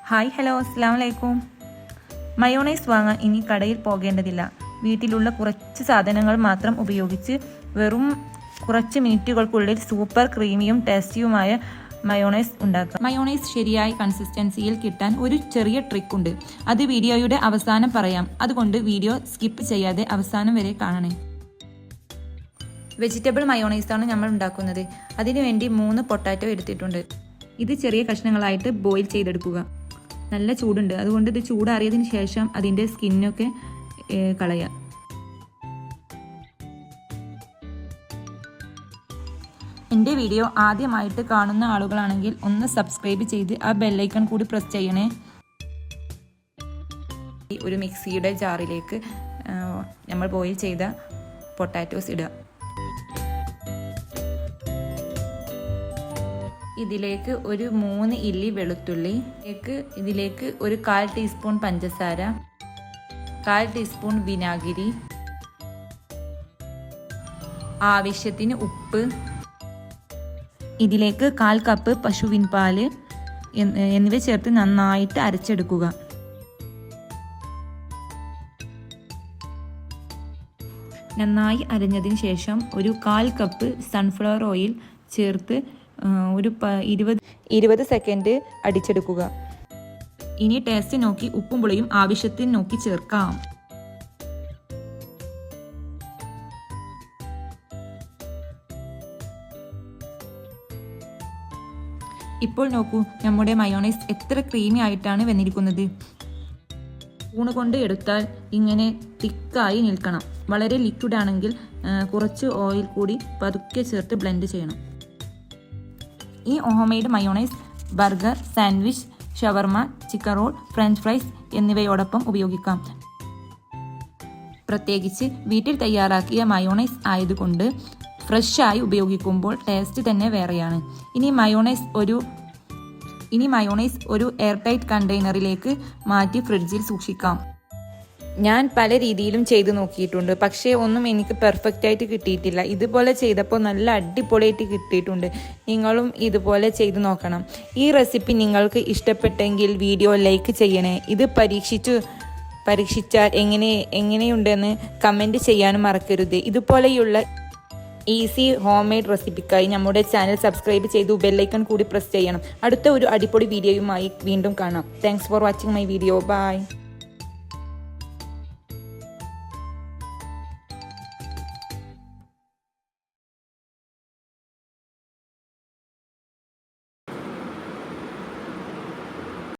Hi hello അസ്സലാമു അലൈക്കും. Mayonnaise വാങ്ങാൻ ഇനി കടയിൽ പോകേണ്ടതില്ല. വീട്ടിലുള്ള കുറച്ച് സാധനങ്ങൾ മാത്രം ഉപയോഗിച്ച് വെറും കുറച്ച് മിനിറ്റുകൾക്കുള്ളിൽ സൂപ്പർ ക്രീമിയും ടേസ്റ്റിയുമായ മയോണൈസ് ഉണ്ടാക്കാം. മയോണൈസ് ശരിയായ കൺസിസ്റ്റൻസിയിൽ കിട്ടാൻ ഒരു ചെറിയ ട്രിക്ക് ഉണ്ട്. അത് വീഡിയോയുടെ അവസാനം പറയാം. അതുകൊണ്ട് വീഡിയോ സ്കിപ്പ് ചെയ്യാതെ അവസാനം വരെ കാണണേ. വെജിറ്റബിൾ മയോണൈസാണ് നമ്മൾ ഉണ്ടാക്കുന്നത്. അതിനുവേണ്ടി 3 പൊട്ടാറ്റോ എടുത്തിട്ടുണ്ട്. ഇത് ചെറിയ കഷ്ണങ്ങളായിട്ട് ബോയിൽ ചെയ്തെടുക്കുക. നല്ല ചൂടുണ്ട്, അതുകൊണ്ട് ഇത് ചൂടാറിയതിന് ശേഷം അതിൻ്റെ സ്കിന്നൊക്കെ കളയാം. എൻ്റെ വീഡിയോ ആദ്യമായിട്ട് കാണുന്ന ആളുകളാണെങ്കിൽ ഒന്ന് സബ്സ്ക്രൈബ് ചെയ്ത് ആ ബെല്ലൈക്കൺ കൂടി പ്രസ് ചെയ്യണേ. ഒരു മിക്സിയുടെ ജാറിലേക്ക് നമ്മൾ ബോയിൽ ചെയ്ത പൊട്ടാറ്റോസ് ഇടുക. ഇതിലേക്ക് ഒരു 3 ഇല്ലി വെളുത്തുള്ളി, ഇതിലേക്ക് ഒരു 1/4 ടീസ്പൂൺ പഞ്ചസാര, 1/4 ടീസ്പൂൺ വിനാഗിരി, ആവശ്യത്തിന് ഉപ്പ്, ഇതിലേക്ക് 1/4 കപ്പ് പശുവിൻ പാല് എന്നിവ ചേർത്ത് നന്നായിട്ട് അരച്ചെടുക്കുക. നന്നായി അരഞ്ഞതിന് ശേഷം ഒരു 1/4 കപ്പ് സൺഫ്ലവർ ഓയിൽ ചേർത്ത് ഒരു 20 സെക്കൻഡ് അടിച്ചെടുക്കുക. ഇനി ടേസ്റ്റ് നോക്കി ഉപ്പും പുളിയും ആവശ്യത്തിന് നോക്കി ചേർക്കാം. ഇപ്പോൾ നോക്കൂ, നമ്മുടെ മയോണൈസ് എത്ര ക്രീമി ആയിട്ടാണ് വന്നിരിക്കുന്നത്. സ്പൂണ് കൊണ്ട് എടുത്താൽ ഇങ്ങനെ തിക്കായി നിൽക്കണം. വളരെ ലിക്വിഡ് ആണെങ്കിൽ കുറച്ച് ഓയിൽ കൂടി പതുക്കെ ചേർത്ത് ബ്ലെൻഡ് ചെയ്യണം. ഈ ഹോംമെയ്ഡ് മയോണൈസ് ബർഗർ, സാൻഡ്വിച്ച്, ഷവർമ, ചിക്കൻ റോൾ, ഫ്രഞ്ച് ഫ്രൈസ് എന്നിവയോടൊപ്പം ഉപയോഗിക്കാം. പ്രത്യേകിച്ച് വീട്ടിൽ തയ്യാറാക്കിയ മയോണൈസ് ആയതുകൊണ്ട് ഫ്രഷായി ഉപയോഗിക്കുമ്പോൾ ടേസ്റ്റ് തന്നെ വേറെയാണ്. ഇനി മയോണൈസ് ഒരു എയർ ടൈറ്റ് കണ്ടെയ്നറിലേക്ക് മാറ്റി ഫ്രിഡ്ജിൽ സൂക്ഷിക്കാം. ഞാൻ പല രീതിയിലും ചെയ്തു നോക്കിയിട്ടുണ്ട്, പക്ഷേ ഒന്നും എനിക്ക് പെർഫെക്റ്റ് ആയിട്ട് കിട്ടിയിട്ടില്ല. ഇതുപോലെ ചെയ്തപ്പോൾ നല്ല അടിപൊളിയായിട്ട് കിട്ടിയിട്ടുണ്ട്. നിങ്ങളും ഇതുപോലെ ചെയ്തു നോക്കണം. ഈ റെസിപ്പി നിങ്ങൾക്ക് ഇഷ്ടപ്പെട്ടെങ്കിൽ വീഡിയോ ലൈക്ക് ചെയ്യണേ. ഇത് പരീക്ഷിച്ചാൽ എങ്ങനെയുണ്ടെന്ന് കമൻറ്റ് ചെയ്യാനും മറക്കരുത്. ഇതുപോലെയുള്ള ഈസി ഹോം മെയ്ഡ് റെസിപ്പിക്കായി നമ്മുടെ ചാനൽ സബ്സ്ക്രൈബ് ചെയ്തു ബെല്ലൈക്കൺ കൂടി പ്രസ് ചെയ്യണം. അടുത്ത ഒരു അടിപൊളി വീഡിയോയുമായി വീണ്ടും കാണാം. Thanks for watching my video. By.